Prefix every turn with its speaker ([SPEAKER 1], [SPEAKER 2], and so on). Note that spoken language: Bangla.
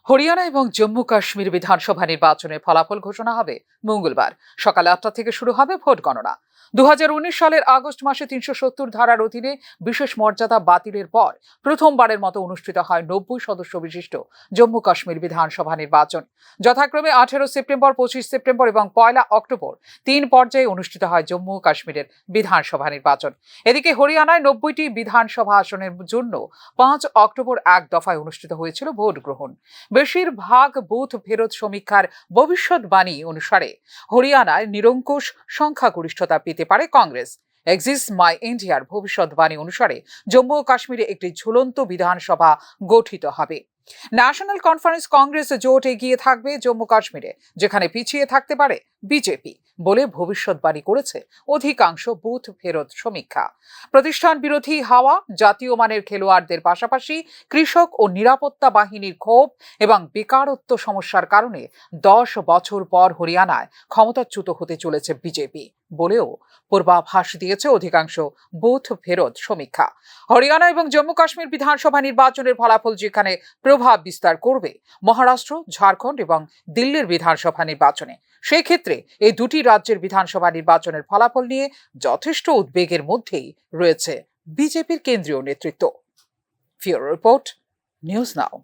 [SPEAKER 1] হরিয়ানা এবং জম্মু কাশ্মীর বিধানসভা নির্বাচনের ফলাফল ঘোষণা হবে মঙ্গলবার সকাল ৮টা থেকে শুরু হবে ভোট গণনা। ২০১৯ সালের আগস্ট মাসে ৩৭০ ধারার অধীনে বিশেষ মর্যাদা বাতিলের পর প্রথমবারের মতো অনুষ্ঠিত হয় ৯০ সদস্য বিশিষ্ট জম্মু কাশ্মীর বিধানসভা নির্বাচন। যথাক্রমে ১৮ সেপ্টেম্বর, ২৫ সেপ্টেম্বর এবং ১ অক্টোবর ৩ পর্যায়ে অনুষ্ঠিত হয় জম্মু কাশ্মীরের বিধানসভা নির্বাচন। এদিকে হরিয়ানায় ৯০টি বিধানসভা আসনের জন্য ৫ অক্টোবর এক দফায় অনুষ্ঠিত হয়েছিল ভোট গ্রহণ। বেশিরভাগ বুথ ফেরত সমীক্ষার ভবিষ্যৎবাণী অনুসারে হরিয়ানায় নিরঙ্কুশ সংখ্যাগরিষ্ঠতা পেতে পারে কংগ্রেস। এক্সিস মাই ইন্ডিয়ার ভবিষ্যৎবাণী অনুসারে জম্মু ও কাশ্মীরে একটি ঝুলন্ত বিধানসভা গঠিত হবে। ন্যাশনাল কনফারেন্স কংগ্রেস জোট এগিয়ে থাকবে জম্মু কাশ্মীরে, যেখানে পিছিয়ে থাকতে পারে বিজেপি বলে ভবিষ্যৎবাণী করেছে অধিকাংশ বুথ ফেরত সমীক্ষা। প্রতিষ্ঠান বিরোধী হাওয়া, জাতীয় মানের খেলোয়াড়দের পাশাপাশি কৃষক ও নিরাপত্তা বাহিনীর ক্ষোভ এবং বেকারত্ব সমস্যার কারণে ১০ বছর পর হরিয়ানায় ক্ষমতাচ্যুত হতে চলেছে বিজেপি বলেও পূর্বাভাস দিয়েছে অধিকাংশ বুথ ফেরত সমীক্ষা। হরিয়ানা এবং জম্মু কাশ্মীর বিধানসভা নির্বাচনের ফলাফল যেখানে প্রভাব বিস্তার করবে মহারাষ্ট্র, ঝাড়খণ্ড এবং দিল্লির বিধানসভা নির্বাচনে, সেই ক্ষেত্রে এই দুটি রাজ্যের বিধানসভা নির্বাচনের ফলাফল নিয়ে যথেষ্ট উদ্বেগের মধ্যেই রয়েছে বিজেপির কেন্দ্রীয় নেতৃত্ব। ফিওর রিপোর্ট, নিউজ নাও।